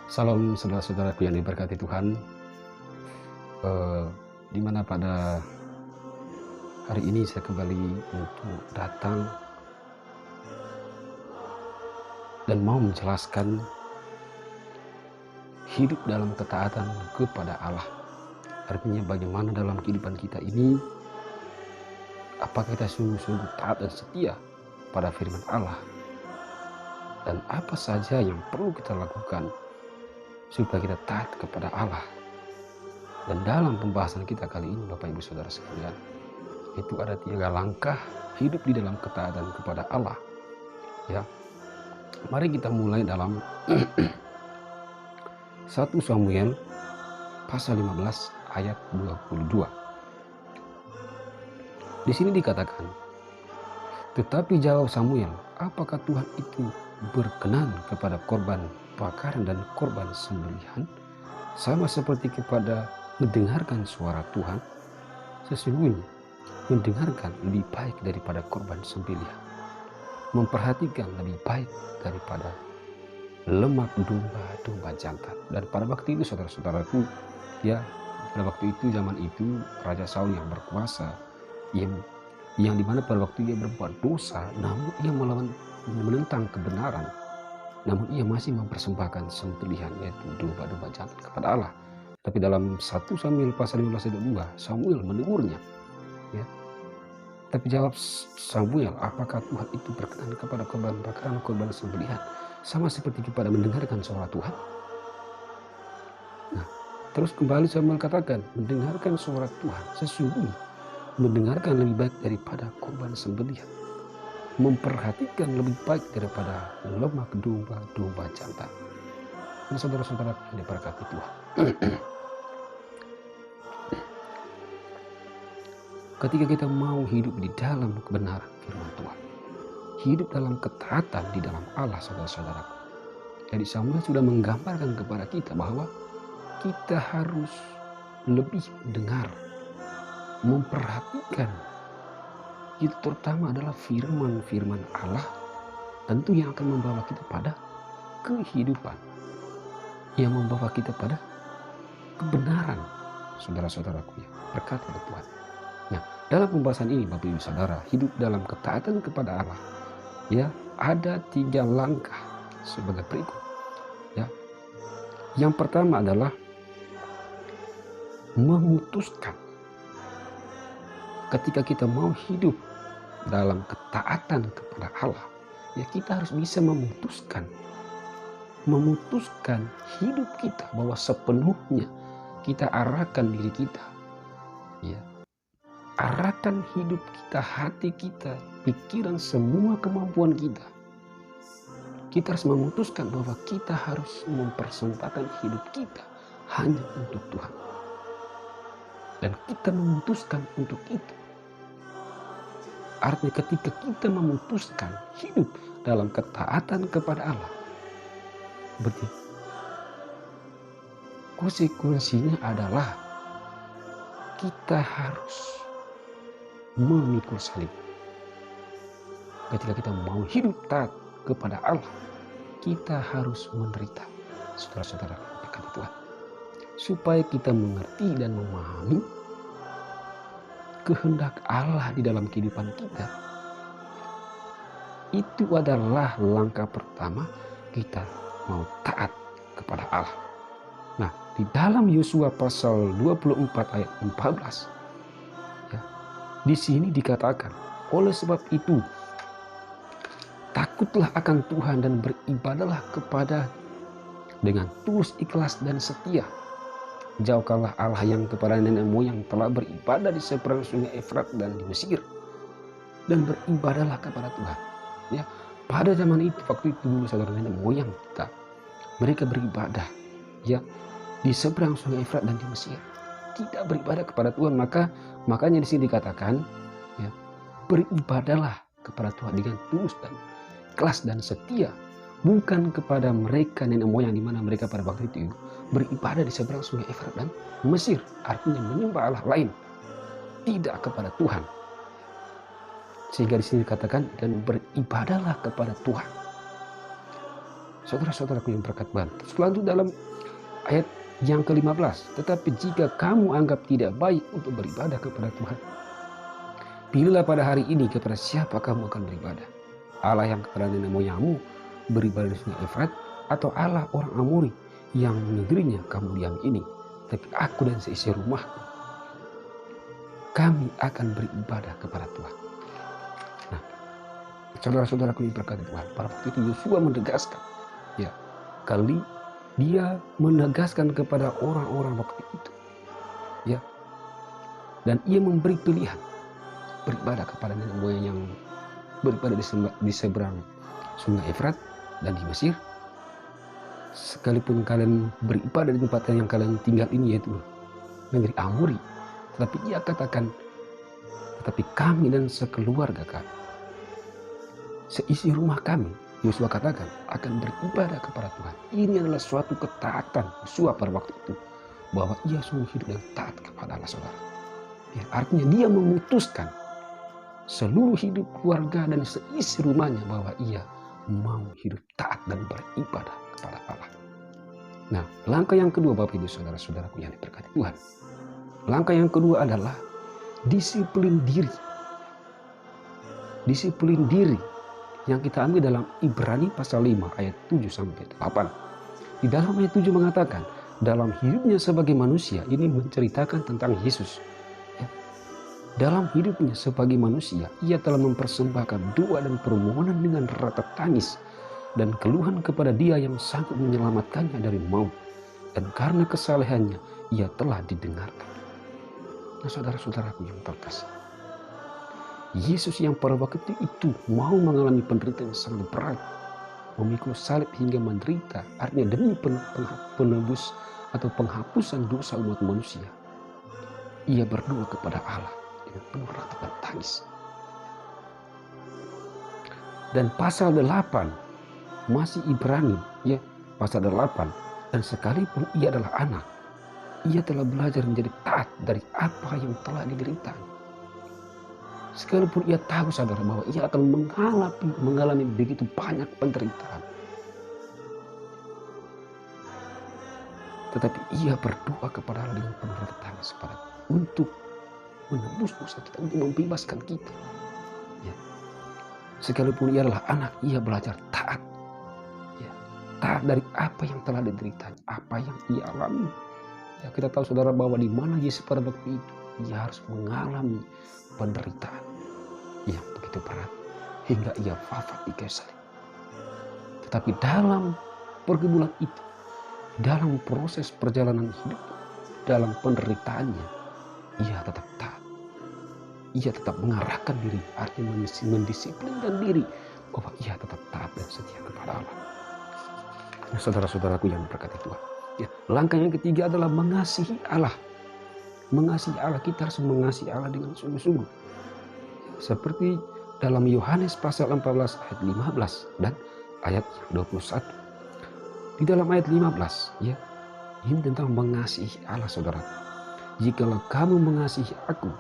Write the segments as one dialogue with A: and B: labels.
A: Salam saudara-saudaraku yang diberkati Tuhan, eh, di mana pada hari ini saya kembali untuk datang dan mau menjelaskan hidup dalam ketaatan kepada Allah. Artinya bagaimana dalam kehidupan kita ini, apakah kita sungguh-sungguh taat dan setia pada firman Allah, dan apa saja yang perlu kita lakukan supaya kita taat kepada Allah. Dan dalam pembahasan kita kali ini, Bapak Ibu Saudara sekalian, itu ada 3 langkah hidup di dalam ketaatan kepada Allah. Ya, mari kita mulai dalam 1 Samuel pasal 15 ayat 22. Di sini dikatakan, tetapi jawab Samuel, apakah Tuhan itu berkenan kepada korban bakaran dan korban sembelihan, sama seperti kepada mendengarkan suara Tuhan? Sesungguhnya mendengarkan lebih baik daripada korban sembelihan, memperhatikan lebih baik daripada lemak domba jantan. Dan pada waktu itu saudara-saudaraku, ya, pada waktu itu, zaman itu Raja Saul yang berkuasa, yang dimana pada waktu ia berbuat dosa, namun ia menentang kebenaran, namun ia masih mempersembahkan sembelihan, yaitu domba jantan kepada Allah. Tapi dalam 1 Samuel pasal 15 ayat 2, Samuel menegurnya, ya. Tapi jawab Samuel, apakah Tuhan itu berkenan kepada korban bakaran, korban sembelihan, sama seperti kepada mendengarkan suara Tuhan? Nah, terus kembali Samuel katakan, mendengarkan suara Tuhan, sesungguhnya mendengarkan lebih baik daripada korban sembelihan, memperhatikan lebih baik daripada lemak domba jantan. Ini saudara-saudara yang diberkati Tuhan. Ketika kita mau hidup di dalam kebenaran firman Tuhan, hidup dalam ketaatan di dalam Allah, saudara-saudara. Jadi Samuel sudah menggambarkan kepada kita bahwa kita harus lebih mendengar, memperhatikan. Itu terutama adalah firman-firman Allah, tentu yang akan membawa kita pada kehidupan, yang membawa kita pada kebenaran, saudara-saudaraku, ya, berkat oleh Tuhan. Nah, dalam pembahasan ini Bapak Ibu Saudara, hidup dalam ketaatan kepada Allah, ya, ada 3 langkah sebagai berikut. Ya, yang pertama adalah memutuskan. Ketika kita mau hidup dalam ketaatan kepada Allah, ya, kita harus bisa memutuskan hidup kita, bahwa sepenuhnya kita arahkan diri kita, ya, arahkan hidup kita, hati kita, pikiran, semua kemampuan kita. Kita harus memutuskan bahwa kita harus mempersembahkan hidup kita hanya untuk Tuhan. Dan kita memutuskan untuk itu. Artinya ketika kita memutuskan hidup dalam ketaatan kepada Allah, berarti konsekuensinya adalah kita harus memikul salib. Ketika kita mau hidup taat kepada Allah, kita harus menderita, saudara-saudara berkat Tuhan, supaya kita mengerti dan memahami kehendak Allah di dalam kehidupan kita. Itu adalah langkah pertama kita mau taat kepada Allah. Nah, di dalam Yosua pasal 24 ayat 14, ya, di sini dikatakan, oleh sebab itu takutlah akan Tuhan dan beribadahlah kepada dengan tulus, ikhlas dan setia. Jauhkanlah Allah yang kepada nenek moyang telah beribadah di seberang sungai Efrat dan di Mesir, dan beribadahlah kepada Tuhan. Ya, pada zaman itu, waktu itu dulu, saudara, nenek moyang kita, mereka beribadah, ya, di seberang sungai Efrat dan di Mesir, tidak beribadah kepada Tuhan. Makanya di sini dikatakan, ya, beribadahlah kepada Tuhan dengan tulus dan ikhlas dan setia, bukan kepada mereka nenek moyang, di mana mereka pada waktu itu beribadah di seberang sungai Efrat dan Mesir, artinya menyembah Allah lain, tidak kepada Tuhan. Sehingga di sini dikatakan, dan beribadahlah kepada Tuhan. Saudara-saudaraku yang berkat Tuhan. Selanjutnya dalam ayat yang ke-15, tetapi jika kamu anggap tidak baik untuk beribadah kepada Tuhan, pilihlah pada hari ini kepada siapa kamu akan beribadah. Allah yang kepada nenek moyangmu beribadah di sungai Efrat, atau Allah orang Amori yang negerinya kamu diam ini. Tapi aku dan seisi rumah, kami akan beribadah kepada Tuhan. Nah, saudara-saudaraku yang berkat Tuhan, pada waktu itu Yosua menegaskan, ya, kali dia menegaskan kepada orang-orang waktu itu, ya, dan ia memberi pilihan beribadah kepada nenek moyang yang beribadah di seberang sungai Efrat dan di Mesir, sekalipun kalian beribadah di tempat yang kalian tinggal ini, yaitu negeri Amori, tetapi ia katakan, tetapi kami dan sekeluarga kami, seisi rumah kami, Yosua katakan, akan beribadah kepada Tuhan. Ini adalah suatu ketaatan Yosua pada waktu itu, bahwa ia sungguh hidup dan taat kepada Allah, saudara. Ya, artinya dia memutuskan seluruh hidup keluarga dan seisi rumahnya bahwa ia mau hidup taat dan beribadah kepada Allah. Nah, langkah yang kedua, Bapak Ibu saudara-saudaraku yang diberkati Tuhan. Langkah yang kedua adalah disiplin diri. Disiplin diri yang kita ambil dalam Ibrani pasal 5 ayat 7 sampai 8. Di dalam ayat 7 mengatakan, dalam hidupnya sebagai manusia, ini menceritakan tentang Yesus. Ya. Dalam hidupnya sebagai manusia, ia telah mempersembahkan doa dan permohonan dengan rata tangis dan keluhan kepada Dia yang sanggup menyelamatkannya dari maut. Dan karena kesalehannya, ia telah didengarkan. Nah, saudara-saudaraku yang terkasih, Yesus yang pada waktu itu mau mengalami penderitaan yang sangat berat, memikul salib hingga menderita, artinya demi penebus atau penghapusan dosa umat manusia. Ia berdoa kepada Allah dengan penuh ratapan tangis. Dan pasal 8 masih Ibrani, ya, pasal 8, dan sekalipun ia adalah anak, ia telah belajar menjadi taat dari apa yang telah diderita. Sekalipun ia tahu, saudara, bahwa ia akan mengalami begitu banyak penderitaan, tetapi ia berdoa kepada Allah dengan penuh rasa tangis untuk menebus dosa kita, untuk membebaskan kita. Ya. Sekalipun ia adalah anak, ia belajar taat. Ya. Taat dari apa yang telah dideritanya, apa yang ia alami. Ya, kita tahu, saudara, bahwa di mana Yesus pada waktu itu, ia harus mengalami penderitaan yang begitu berat hingga ia wafat di kayu salib. Tetapi dalam pergumulan itu, dalam proses perjalanan hidup, dalam penderitaannya, ia tetap taat. Ia tetap mengarahkan diri, artinya mendisiplinkan diri bahwa ia tetap taat dan setia kepada Allah. Nah, saudara-saudaraku yang berkati Tuhan, ya, langkah yang ketiga adalah mengasihi Allah. Mengasihi Allah, kita harus mengasihi Allah dengan sungguh-sungguh. Seperti dalam Yohanes pasal 14 ayat 15 dan ayat 21. Di dalam ayat 15, ya, ini tentang mengasihi Allah, saudara. Jikalau kamu mengasihi aku,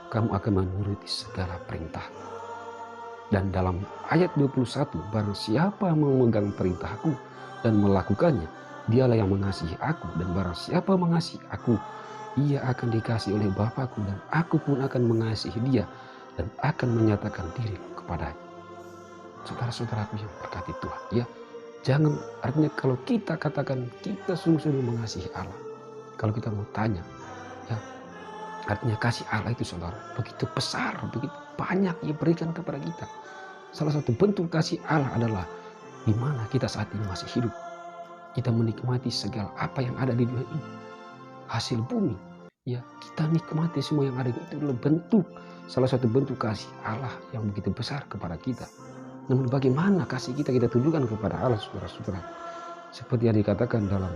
A: kamu akan menuruti segala perintah. Dan dalam ayat 21, barang siapa memegang perintahku dan melakukannya, dialah yang mengasihi aku. Dan barang siapa mengasihi aku, ia akan dikasihi oleh Bapakku, dan aku pun akan mengasihi dia dan akan menyatakan diri kepadanya. Saudara-saudaraku yang berkati Tuhan, ya, jangan, artinya kalau kita katakan kita sungguh-sungguh mengasihi Allah, kalau kita mau tanya, ya, artinya kasih Allah itu, saudara, begitu besar, begitu banyak ia berikan kepada kita. Salah satu bentuk kasih Allah adalah di mana kita saat ini masih hidup, kita menikmati segala apa yang ada di dunia ini, hasil bumi, ya, kita nikmati semua yang ada. Itu adalah bentuk, salah satu bentuk kasih Allah yang begitu besar kepada kita. Namun bagaimana kasih kita tunjukkan kepada Allah, saudara-saudara? Seperti yang dikatakan dalam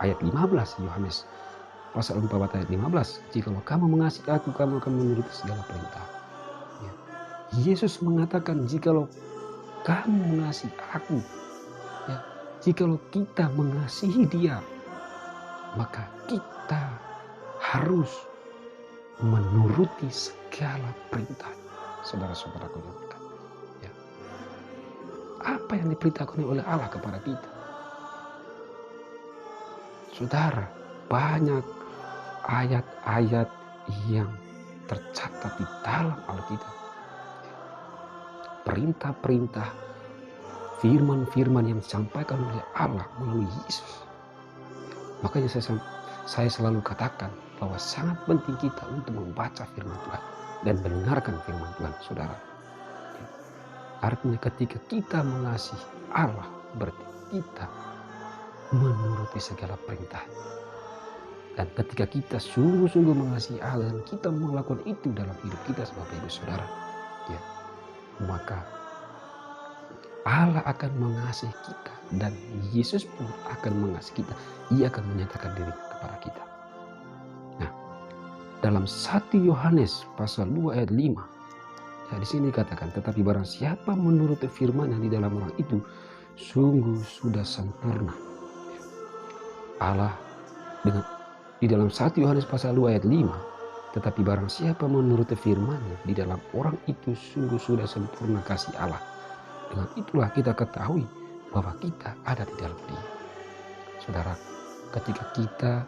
A: ayat 15 Yohanes pasal 4 ayat 15, jikalau kamu mengasihi aku, kamu akan menuruti segala perintah. Ya. Yesus mengatakan, jikalau kamu mengasihi aku, ya, jikalau kita mengasihi dia, maka kita harus menuruti segala perintah. Saudara-saudaraku yang berkati, ya. Apa yang diperintahkan oleh Allah kepada kita? Saudara, banyak ayat-ayat yang tercatat di dalam Alkitab. Perintah-perintah, firman-firman yang disampaikan oleh Allah melalui Yesus. Makanya saya selalu katakan bahwa sangat penting kita untuk membaca firman Tuhan dan mendengarkan firman Tuhan, saudara. Artinya ketika kita mengasihi Allah, berarti kita menuruti segala perintah. Dan ketika kita sungguh-sungguh mengasihi Allah dan kita melakukan itu dalam hidup kita sebagai ibu saudara, ya, maka Allah akan mengasihi kita dan Yesus pun akan mengasihi kita. Ia akan menyatakan diri kepada kita. Nah, dalam 1 Yohanes pasal 2 ayat 5, ya di sini dikatakan, tetapi barang siapa menuruti firman yang di dalam orang itu, sungguh sudah sempurna. Allah di dalam 1 Yohanes pasal 2 ayat 5, tetapi barang siapa menuruti firman-Nya, di dalam orang itu sungguh sudah sempurna kasih Allah. Dengan itulah kita ketahui bahwa kita ada di dalam Dia. Saudara, ketika kita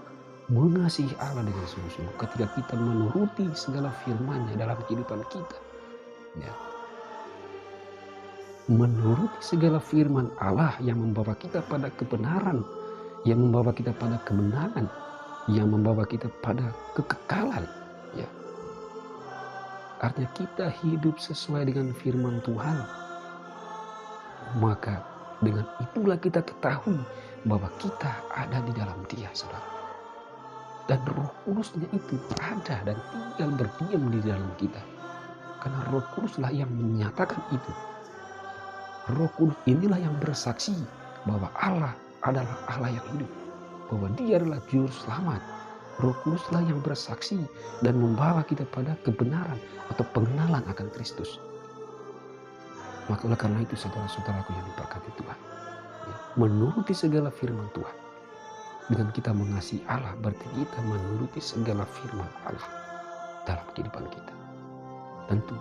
A: mengasihi Allah dengan sungguh-sungguh, ketika kita menuruti segala firman-Nya dalam kehidupan kita, ya, menuruti segala firman Allah yang membawa kita pada kebenaran, yang membawa kita pada kemenangan, yang membawa kita pada kekekalan, ya. Artinya kita hidup sesuai dengan firman Tuhan. Maka dengan itulah kita ketahui bahwa kita ada di dalam Dia, saudara. Dan Roh Kudus-Nya itu ada dan tinggal berdiam di dalam kita. Karena Roh Kudus-lah yang menyatakan itu. Roh Kudus inilah yang bersaksi bahwa Allah adalah Allah yang hidup, bahwa Dia adalah Juru Selamat. Roh Kudus-lah yang bersaksi dan membawa kita pada kebenaran atau pengenalan akan Kristus. Maka oleh karena itu saudara-saudaraku yang diberkati Tuhan, ya, menuruti segala firman Tuhan. Dengan kita mengasihi Allah, berarti kita menuruti segala firman Allah dalam kehidupan kita. Tentu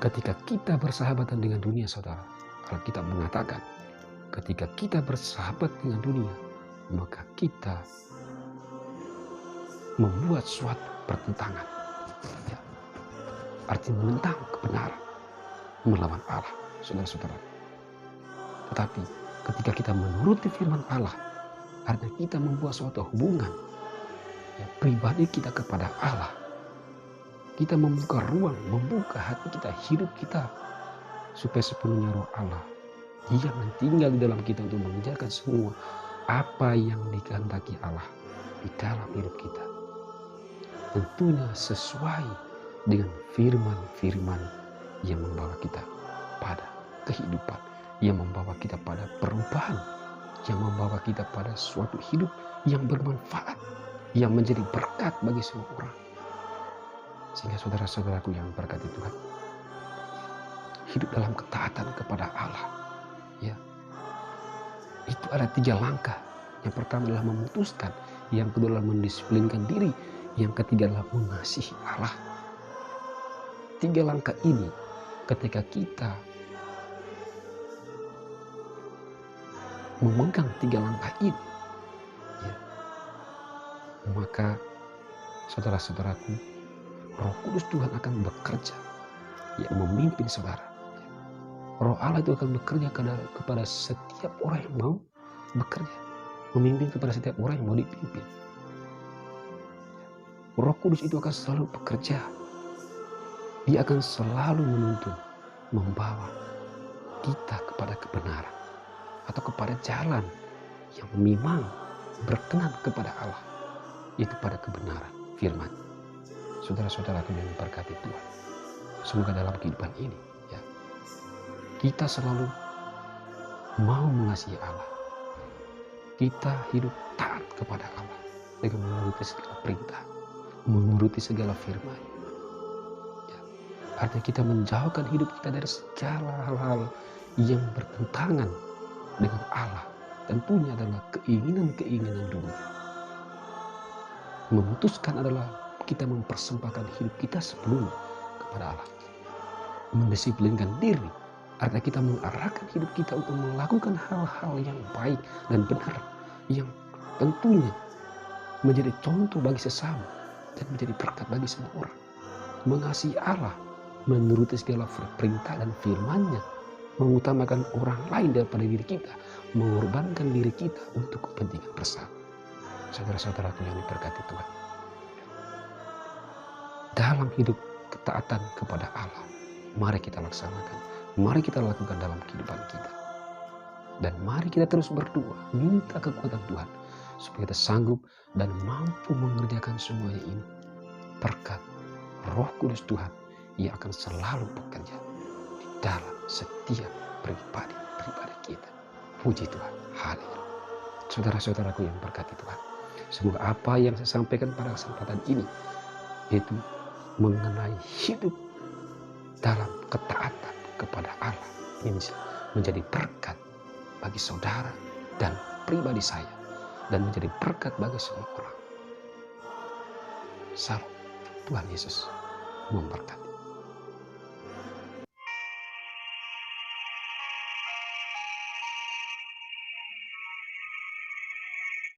A: ketika kita bersahabatan dengan dunia, saudara, Alkitab mengatakan ketika kita bersahabat dengan dunia, maka kita membuat suatu pertentangan, ya, artinya menentang kebenaran, melawan Allah, saudara-saudara. Tetapi ketika kita menuruti firman Allah, artinya kita membuat suatu hubungan, ya, pribadi kita kepada Allah. Kita membuka ruang, membuka hati kita, hidup kita, supaya sepenuhnya Roh Allah yang tinggal di dalam kita untuk mengerjakan semua apa yang dikehendaki Allah di dalam hidup kita. Tentunya sesuai dengan firman-firman yang membawa kita pada kehidupan, yang membawa kita pada perubahan, yang membawa kita pada suatu hidup yang bermanfaat, yang menjadi berkat bagi semua orang. Sehingga saudara-saudaraku yang berkati Tuhan, hidup dalam ketaatan kepada Allah, ya, itu ada 3 langkah. Yang pertama adalah memutuskan, yang kedua adalah mendisiplinkan diri, yang ketiga adalah mengasihi Allah. 3 langkah ini ketika kita memegang 3 langkah ini, ya, maka saudara-saudaraku, Roh Kudus Tuhan akan bekerja, ya, memimpin saudara. Roh Allah itu akan bekerja kepada setiap orang yang mau bekerja, memimpin kepada setiap orang yang mau dipimpin. Roh Kudus itu akan selalu bekerja. Dia akan selalu menuntun, membawa kita kepada kebenaran atau kepada jalan yang memang berkenan kepada Allah, yaitu pada kebenaran firman. Saudara-saudaraku yang diberkati Tuhan, semoga dalam kehidupan ini, ya, kita selalu mau mengasihi Allah. Kita hidup taat kepada Allah dengan menuruti segala perintah, menuruti segala firman. Ya, artinya kita menjauhkan hidup kita dari segala hal-hal yang bertentangan dengan Allah. Tentunya adalah keinginan-keinginan dunia. Memutuskan adalah kita mempersembahkan hidup kita sepenuhnya kepada Allah. Mendisiplinkan diri, artinya kita mengarahkan hidup kita untuk melakukan hal-hal yang baik dan benar, yang tentunya menjadi contoh bagi sesama, dan menjadi berkat bagi semua orang. Mengasihi Allah, menuruti segala perintah dan firman-Nya, mengutamakan orang lain daripada diri kita, mengorbankan diri kita untuk kepentingan bersama. Saudara-saudaraku yang diberkati Tuhan, dalam hidup ketaatan kepada Allah, mari kita laksanakan, mari kita lakukan dalam kehidupan kita. Dan mari kita terus berdoa, minta kekuatan Tuhan, supaya kita sanggup dan mampu mengerjakan semuanya ini. Berkat Roh Kudus Tuhan, Ia akan selalu bekerja di dalam setiap pribadi kita. Puji Tuhan, haleluya. Saudara-saudaraku yang berkati Tuhan, semoga apa yang saya sampaikan pada kesempatan ini, itu mengenai hidup dalam ketaatan kepada Allah, ini menjadi berkat bagi saudara dan pribadi saya, dan menjadi berkat bagi semua orang. Salam, Tuhan Yesus memberkati.